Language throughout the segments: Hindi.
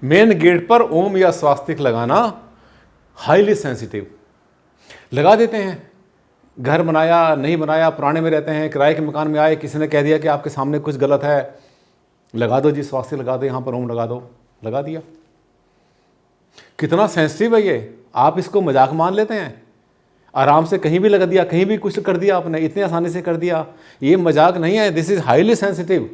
मेन गेट पर ओम या स्वास्तिक लगाना हाईली सेंसिटिव। लगा देते हैं, घर बनाया नहीं बनाया, पुराने में रहते हैं, किराए के मकान में आए, किसी ने कह दिया कि आपके सामने कुछ गलत है, लगा दो जी स्वास्तिक लगा दो, यहाँ पर ओम लगा दो, लगा दिया। कितना सेंसिटिव है ये, आप इसको मजाक मान लेते हैं। आराम से कहीं भी लगा दिया, कहीं भी कुछ कर दिया आपने, इतनी आसानी से कर दिया। ये मजाक नहीं है, दिस इज हाईली सेंसिटिव।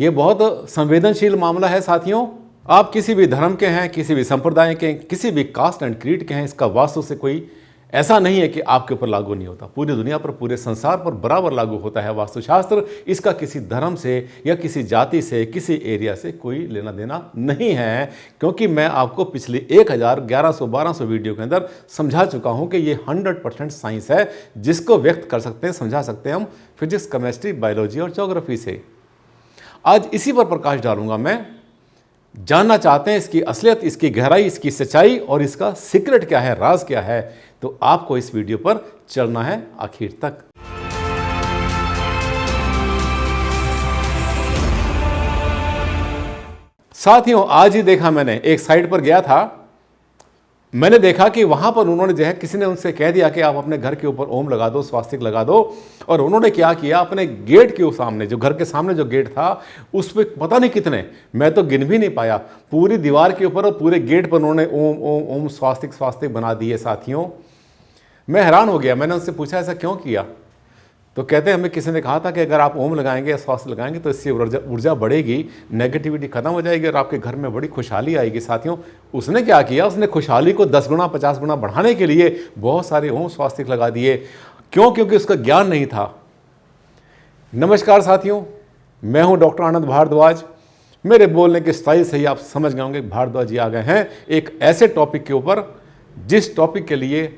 ये बहुत संवेदनशील मामला है साथियों। आप किसी भी धर्म के हैं, किसी भी संप्रदाय के, किसी भी कास्ट एंड क्रीड के हैं, इसका वास्तु से कोई ऐसा नहीं है कि आपके ऊपर लागू नहीं होता। पूरी दुनिया पर, पूरे संसार पर बराबर लागू होता है वास्तुशास्त्र। इसका किसी धर्म से या किसी जाति से, किसी एरिया से कोई लेना देना नहीं है, क्योंकि मैं आपको पिछली 1100-1200 वीडियो के अंदर समझा चुका हूं कि ये 100% साइंस है, जिसको व्यक्त कर सकते हैं, समझा सकते हैं हम फिजिक्स, केमिस्ट्री, बायोलॉजी और ज्योग्राफी से। आज इसी पर प्रकाश डालूंगा मैं। जानना चाहते हैं इसकी असलियत, इसकी गहराई, इसकी सच्चाई और इसका सीक्रेट क्या है, राज क्या है, तो आपको इस वीडियो पर चलना है आखिर तक। साथियों, आज ही देखा मैंने, एक साइट पर गया था, मैंने देखा कि वहां पर उन्होंने जो है, किसी ने उनसे कह दिया कि आप अपने घर के ऊपर ओम लगा दो, स्वास्तिक लगा दो, और उन्होंने क्या किया, अपने गेट के सामने, जो घर के सामने जो गेट था, उस पर पता नहीं कितने, मैं तो गिन भी नहीं पाया, पूरी दीवार के ऊपर और पूरे गेट पर उन्होंने ओम ओम ओम स्वास्तिक स्वास्तिक बना दिए। साथियों, मैं हैरान हो गया। मैंने उनसे पूछा ऐसा क्यों किया, तो कहते हैं हमें किसी ने कहा था कि अगर आप ओम लगाएंगे या स्वास्तिक लगाएंगे तो इससे ऊर्जा बढ़ेगी, नेगेटिविटी खत्म हो जाएगी और आपके घर में बड़ी खुशहाली आएगी। साथियों, उसने क्या किया, उसने खुशहाली को 10 गुना 50 गुना बढ़ाने के लिए बहुत सारे ओम स्वास्तिक लगा दिए। क्यों? क्योंकि उसका ज्ञान नहीं था। नमस्कार साथियों, मैं हूं डॉक्टर आनंद भारद्वाज। मेरे बोलने के स्टाइल से ही आप समझ गए होंगे भारद्वाज जी आ गए हैं एक ऐसे टॉपिक के ऊपर जिस टॉपिक के लिए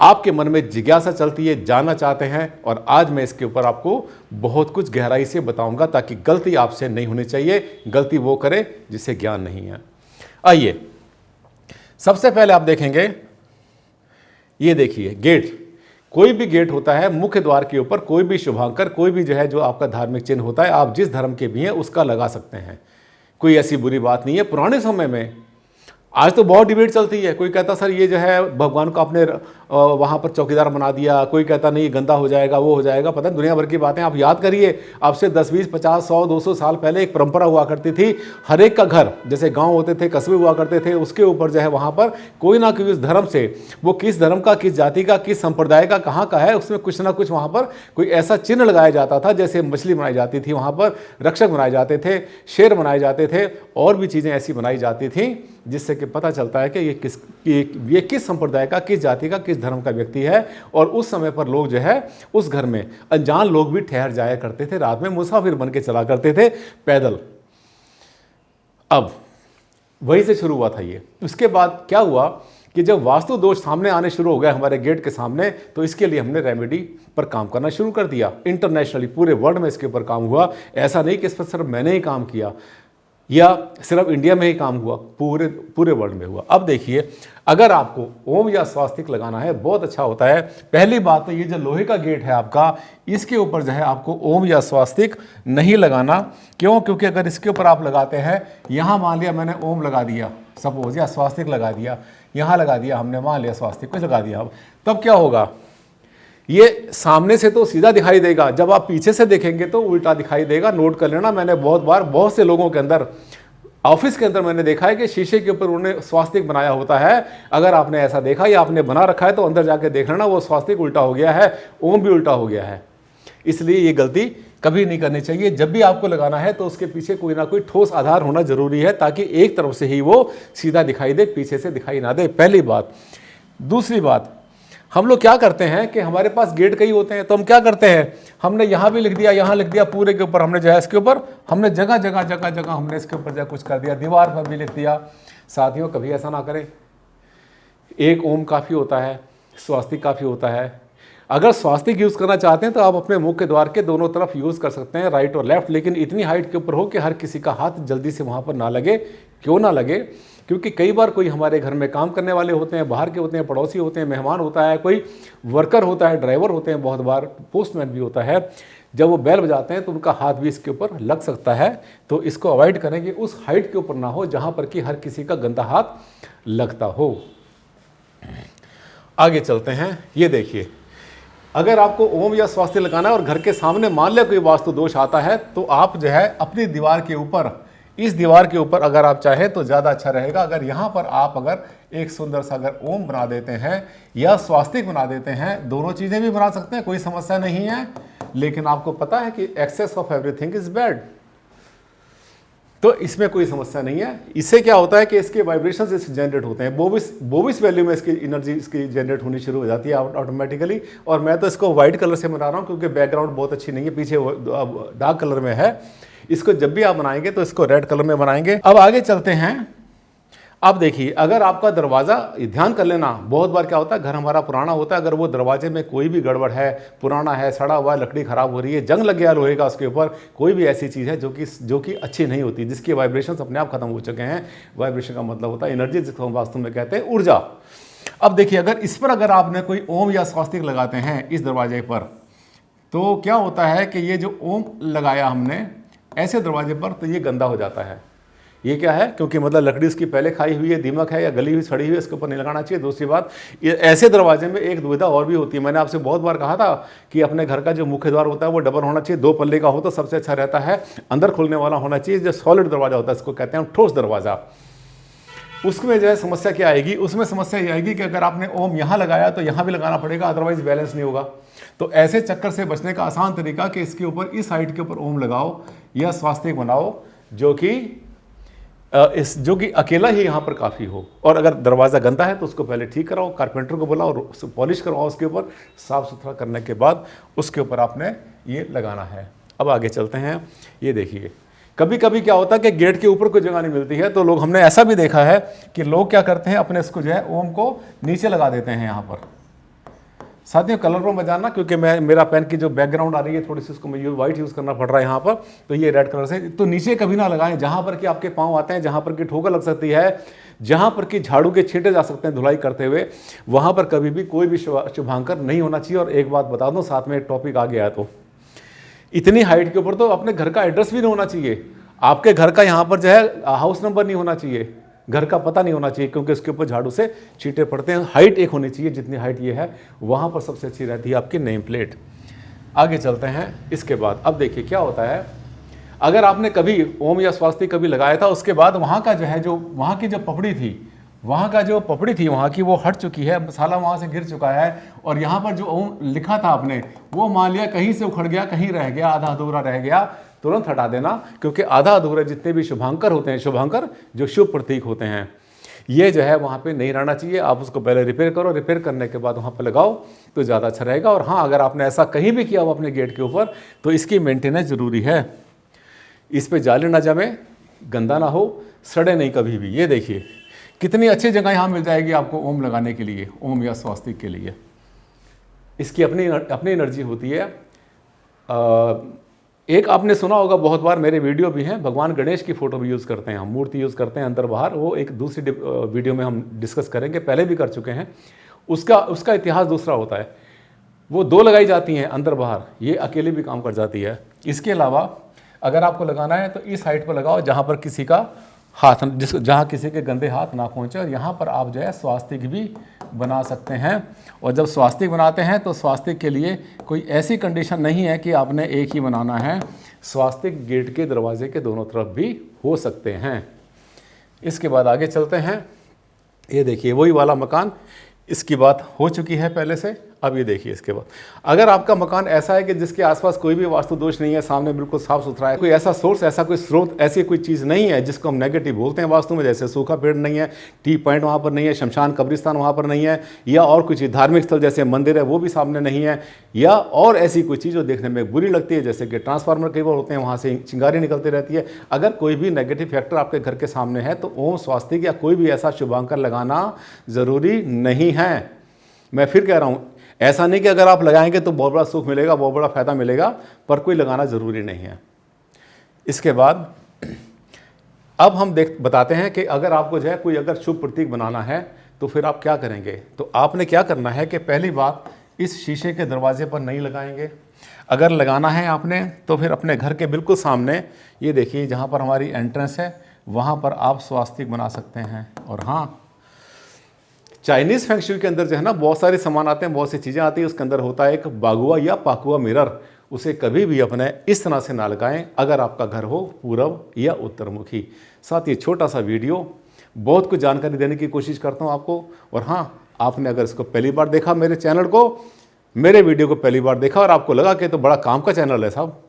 आपके मन में जिज्ञासा चलती है, जानना चाहते हैं, और आज मैं इसके ऊपर आपको बहुत कुछ गहराई से बताऊंगा ताकि गलती आपसे नहीं होनी चाहिए। गलती वो करे जिसे ज्ञान नहीं है। आइए, सबसे पहले आप देखेंगे, ये देखिए गेट। कोई भी गेट होता है, मुख्य द्वार के ऊपर कोई भी शुभांकर, कोई भी जो है, जो आपका धार्मिक चिन्ह होता है, आप जिस धर्म के भी हैं उसका लगा सकते हैं, कोई ऐसी बुरी बात नहीं है। पुराने समय में, आज तो बहुत डिबेट चलती है, कोई कहता सर ये जो है भगवान को आपने वहाँ पर चौकीदार बना दिया, कोई कहता नहीं गंदा हो जाएगा, वो हो जाएगा, पता नहीं दुनिया भर की बातें। आप याद करिए, आपसे 10, 20, 50, 100, 200 साल पहले एक परंपरा हुआ करती थी, हर एक का घर, जैसे गांव होते थे, कस्बे हुआ करते थे, उसके ऊपर जो है वहाँ पर कोई ना कोई उस धर्म से, वो किस धर्म का, किस जाति का, किस संप्रदाय का, कहाँ का है, उसमें कुछ ना कुछ वहाँ पर कोई ऐसा चिन्ह लगाया जाता था। जैसे मछली बनाई जाती थी, वहाँ पर रक्षक बनाए जाते थे, शेर बनाए जाते थे, और भी चीज़ें ऐसी बनाई जाती थी जिससे कि पता चलता है कि ये किस संप्रदाय का, किस जाति का, किस धर्म का व्यक्ति है। और उस समय पर लोग जो है उस घर में अनजान लोग भी ठहर जाया करते थे, रात में मुसाफिर बन के चला करते थे पैदल। अब वहीं से शुरू हुआ था ये। उसके बाद क्या हुआ कि जब वास्तु दोष सामने आने शुरू हो गए हमारे गेट के सामने, तो इसके लिए हमने रेमेडी पर काम करना शुरू कर दिया। इंटरनेशनली पूरे वर्ल्ड में इसके ऊपर काम हुआ। ऐसा नहीं कि इस पर सिर्फ मैंने ही काम किया या सिर्फ इंडिया में ही काम हुआ, पूरे वर्ल्ड में हुआ। अब देखिए, अगर आपको ओम या स्वास्तिक लगाना है, बहुत अच्छा होता है। पहली बात तो ये जो लोहे का गेट है आपका, इसके ऊपर जो है आपको ओम या स्वास्तिक नहीं लगाना। क्यों? क्योंकि अगर इसके ऊपर आप लगाते हैं, यहाँ मान लिया मैंने ओम लगा दिया सपोज, या स्वास्तिक लगा दिया, यहाँ लगा दिया हमने, मान लिया स्वास्तिक कुछ लगा दिया, तब क्या होगा, ये सामने से तो सीधा दिखाई देगा, जब आप पीछे से देखेंगे तो उल्टा दिखाई देगा। नोट कर लेना, मैंने बहुत बार बहुत से लोगों के अंदर, ऑफिस के अंदर मैंने देखा है कि शीशे के ऊपर उन्होंने स्वास्तिक बनाया होता है। अगर आपने ऐसा देखा या आपने बना रखा है तो अंदर जाके देख लेना, वो स्वास्तिक उल्टा हो गया है, ओम भी उल्टा हो गया है। इसलिए ये गलती कभी नहीं करनी चाहिए। जब भी आपको लगाना है तो उसके पीछे कोई ना कोई ठोस आधार होना जरूरी है, ताकि एक तरफ से ही वो सीधा दिखाई दे, पीछे से दिखाई ना दे, पहली बात। दूसरी बात, हम लोग क्या करते हैं कि हमारे पास गेट कई होते हैं, तो हम क्या करते हैं, हमने यहाँ भी लिख दिया, यहाँ लिख दिया, पूरे के ऊपर हमने जो है इसके ऊपर हमने जगह जगह हमने इसके ऊपर जो कुछ कर दिया, दीवार पर भी लिख दिया। साथियों, कभी ऐसा ना करें। एक ओम काफ़ी होता है, स्वास्तिक काफ़ी होता है। अगर स्वास्तिक यूज़ करना चाहते हैं तो आप अपने मुख्य द्वार के दोनों तरफ यूज़ कर सकते हैं, राइट और लेफ्ट, लेकिन इतनी हाइट के ऊपर हो कि हर किसी का हाथ जल्दी से वहाँ पर ना लगे। क्यों ना लगे? क्योंकि कई बार कोई हमारे घर में काम करने वाले होते हैं, बाहर के होते हैं, पड़ोसी होते हैं, मेहमान होता है, कोई वर्कर होता है, ड्राइवर होते हैं, बहुत बार पोस्टमैन भी होता है। जब वो बेल बजाते हैं तो उनका हाथ भी इसके ऊपर लग सकता है, तो इसको अवॉइड करें कि उस हाइट के ऊपर ना हो जहाँ पर कि हर किसी का गंदा हाथ लगता हो। आगे चलते हैं। ये देखिए, अगर आपको ओम या स्वास्तिक लगाना है और घर के सामने मान लिया कोई वास्तु दोष आता है, तो आप जो है अपनी दीवार के ऊपर, इस दीवार के ऊपर अगर आप चाहें तो ज़्यादा अच्छा रहेगा। अगर यहाँ पर आप अगर एक सुंदर सा अगर ओम बना देते हैं या स्वास्तिक बना देते हैं, दोनों चीज़ें भी बना सकते हैं, कोई समस्या नहीं है। लेकिन आपको पता है कि excess of everything is bad, तो इसमें कोई समस्या नहीं है। इससे क्या होता है कि इसके वाइब्रेशंस इससे जनरेट होते हैं, बोविस वैल्यू में इसकी एनर्जी इसकी जनरेट होनी शुरू हो जाती है ऑटोमेटिकली। और मैं तो इसको वाइट कलर से बना रहा हूँ क्योंकि बैकग्राउंड बहुत अच्छी नहीं है, पीछे डार्क कलर में है। इसको जब भी आप बनाएंगे तो इसको रेड कलर में बनाएंगे। अब आगे चलते हैं। अब देखिए, अगर आपका दरवाज़ा, ध्यान कर लेना, बहुत बार क्या होता है घर हमारा पुराना होता है, अगर वो दरवाजे में कोई भी गड़बड़ है, पुराना है, सड़ा हुआ है, लकड़ी खराब हो रही है, जंग लग गया लोहे का उसके ऊपर, कोई भी ऐसी चीज़ है जो कि अच्छी नहीं होती, जिसकी वाइब्रेशंस अपने आप खत्म हो चुके हैं। वाइब्रेशन का मतलब होता है एनर्जी, जिसको हम वास्तव में कहते हैं ऊर्जा। अब देखिए, अगर इस पर अगर आपने कोई ओम या स्वास्तिक लगाते हैं इस दरवाजे पर, तो क्या होता है कि ये जो ओम लगाया हमने ऐसे दरवाजे पर, तो ये गंदा हो जाता है। ये क्या है, क्योंकि मतलब लकड़ी इसकी पहले खाई हुई है, दीमक है या गली हुई सड़ी हुई है, इसके ऊपर नहीं लगाना चाहिए। दूसरी बात, ये ऐसे दरवाजे में एक दुविधा और भी होती है। मैंने आपसे बहुत बार कहा था कि अपने घर का जो मुख्य द्वार होता है वो डबल होना चाहिए, 2 पल्ले का हो तो सबसे अच्छा रहता है। अंदर खुलने वाला होना चाहिए, जो सॉलिड दरवाजा होता है, इसको कहते हैं ठोस दरवाजा। उसमें जो है समस्या क्या आएगी, उसमें समस्या ये आएगी कि अगर आपने ओम यहाँ लगाया तो यहाँ भी लगाना पड़ेगा, अदरवाइज बैलेंस नहीं होगा। तो ऐसे चक्कर से बचने का आसान तरीका कि इसके ऊपर, इस हाइट के ऊपर ओम लगाओ या स्वास्तिक बनाओ, जो कि अकेला ही यहाँ पर काफ़ी हो। और अगर दरवाज़ा गंदा है तो उसको पहले ठीक कराओ, कारपेंटर को बुलाओ और उसको पॉलिश करवाओ, उसके ऊपर साफ़ सुथरा करने के बाद उसके ऊपर आपने ये लगाना है। अब आगे चलते हैं। ये देखिए, कभी कभी क्या होता है कि गेट के ऊपर कोई जगह नहीं मिलती है, तो हमने ऐसा भी देखा है कि लोग क्या करते हैं, अपने इसको जो है ओम को नीचे लगा देते हैं यहाँ पर। साथियों, कलर को बजाना, क्योंकि मेरा पेन की जो बैकग्राउंड आ रही है थोड़ी सी, उसको मैं वाइट यूज़ करना पड़ रहा है यहाँ पर, तो ये रेड कलर से। तो नीचे कभी ना लगाएं, जहाँ पर कि आपके पाँव आते हैं, जहाँ पर कि ठोकर लग सकती है, जहाँ पर कि झाड़ू के छींटे जा सकते हैं धुलाई करते हुए, वहाँ पर कभी भी कोई भी शुभांकर नहीं होना चाहिए। और एक बात बता दूँ, साथ में एक टॉपिक आ गया, तो इतनी हाइट के ऊपर तो अपने घर का एड्रेस भी नहीं होना चाहिए, आपके घर का यहाँ पर जो है हाउस नंबर नहीं होना चाहिए, घर का पता नहीं होना चाहिए, क्योंकि उसके ऊपर झाड़ू से चींटे पड़ते हैं। हाइट एक होनी चाहिए, जितनी हाइट ये है वहाँ पर सबसे अच्छी रहती है आपकी नेम प्लेट। आगे चलते हैं। इसके बाद अब देखिए क्या होता है, अगर आपने कभी ओम या स्वास्तिक कभी लगाया था, उसके बाद वहाँ का जो है, जो वहाँ की जो पपड़ी थी, वहाँ की वो हट चुकी है, मसाला वहाँ से गिर चुका है, और यहाँ पर जो ओम लिखा था आपने, वो मान लिया कहीं से उखड़ गया, कहीं रह गया, आधा अधूरा रह गया, तुरंत हटा देना। क्योंकि आधा अधूरे जितने भी शुभांकर होते हैं, शुभांकर जो शुभ प्रतीक होते हैं, ये जो है वहाँ पे नहीं रहना चाहिए। आप उसको पहले रिपेयर करो, रिपेयर करने के बाद वहाँ पे लगाओ तो ज़्यादा अच्छा रहेगा। और हाँ, अगर आपने ऐसा कहीं भी किया हो अपने गेट के ऊपर, तो इसकी मेंटेनेंस ज़रूरी है। इस पर जाले ना जमे, गंदा ना हो, सड़े नहीं कभी भी। ये देखिए कितनी अच्छी जगह यहाँ मिल जाएगी आपको ओम लगाने के लिए, ओम या स्वास्तिक के लिए। इसकी अपनी एनर्जी होती है। एक आपने सुना होगा, बहुत बार मेरे वीडियो भी हैं, भगवान गणेश की फ़ोटो भी यूज़ करते हैं हम, मूर्ति यूज़ करते हैं अंदर बाहर। वो एक दूसरी वीडियो में हम डिस्कस करेंगे, पहले भी कर चुके हैं। उसका इतिहास दूसरा होता है। वो 2 लगाई जाती हैं अंदर बाहर, ये अकेले भी काम कर जाती है। इसके अलावा अगर आपको लगाना है तो इस साइड पर लगाओ जहाँ पर किसी का हाथ, जहाँ किसी के गंदे हाथ ना पहुँचे। और यहाँ पर आप जो है स्वास्तिक भी बना सकते हैं। और जब स्वास्तिक बनाते हैं तो स्वास्तिक के लिए कोई ऐसी कंडीशन नहीं है कि आपने एक ही बनाना है, स्वास्तिक गेट के दरवाजे के दोनों तरफ भी हो सकते हैं। इसके बाद आगे चलते हैं। ये देखिए वही वाला मकान, इसकी बात हो चुकी है पहले से। अब ये देखिए इसके बाद, अगर आपका मकान ऐसा है कि जिसके आसपास कोई भी वास्तु दोष नहीं है, सामने बिल्कुल साफ सुथरा है, कोई ऐसा सोर्स, ऐसा कोई स्रोत, ऐसी कोई चीज़ नहीं है जिसको हम नेगेटिव बोलते हैं वास्तु में, जैसे सूखा पेड़ नहीं है, टी पॉइंट वहाँ पर नहीं है, शमशान कब्रिस्तान वहाँ पर नहीं है, या और कुछ धार्मिक स्थल जैसे मंदिर है वो भी सामने नहीं है, या और ऐसी कोई चीज़ जो देखने में बुरी लगती है, जैसे कि ट्रांसफार्मर कई बार होते हैं वहाँ से चिंगारी निकलती रहती है, अगर कोई भी नेगेटिव फैक्टर आपके घर के सामने है तो ओम, स्वास्तिक या कोई भी ऐसा शुभांकर लगाना ज़रूरी नहीं है। मैं फिर कह रहा हूँ, ऐसा नहीं कि अगर आप लगाएंगे तो बहुत बड़ा सुख मिलेगा, बहुत बड़ा फायदा मिलेगा, पर कोई लगाना ज़रूरी नहीं है। इसके बाद अब हम बताते हैं कि अगर आपको जो है कोई अगर शुभ प्रतीक बनाना है तो फिर आप क्या करेंगे। तो आपने क्या करना है कि पहली बात, इस शीशे के दरवाजे पर नहीं लगाएंगे, अगर लगाना है आपने तो फिर अपने घर के बिल्कुल सामने ये देखिए जहाँ पर हमारी एंट्रेंस है वहाँ पर आप स्वास्तिक बना सकते हैं। और हाँ, चाइनीज़ फेंग शुई के अंदर जो है ना बहुत सारे सामान आते हैं, बहुत सी चीज़ें आती हैं, उसके अंदर होता है एक बागुआ या पाकुआ मिरर। उसे कभी भी अपने इस तरह से ना लगाएं अगर आपका घर हो पूरब या उत्तरमुखी। साथ ही छोटा सा वीडियो, बहुत कुछ जानकारी देने की कोशिश करता हूँ आपको। और हाँ, आपने अगर इसको पहली बार देखा, मेरे चैनल को, मेरे वीडियो को पहली बार देखा और आपको लगा कि तो बड़ा काम का चैनल है साहब,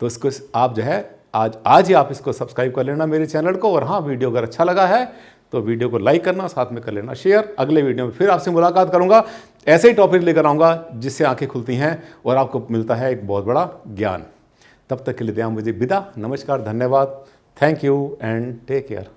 तो इसको आप जो है आज ही आप इसको सब्सक्राइब कर लेना मेरे चैनल को। और हाँ, वीडियो अगर अच्छा लगा है तो वीडियो को लाइक करना, साथ में कर लेना शेयर। अगले वीडियो में फिर आपसे मुलाकात करूंगा, ऐसे ही टॉपिक लेकर आऊँगा जिससे आंखें खुलती हैं और आपको मिलता है एक बहुत बड़ा ज्ञान। तब तक के लिए मुझे विदा। नमस्कार, धन्यवाद, thank you and take care.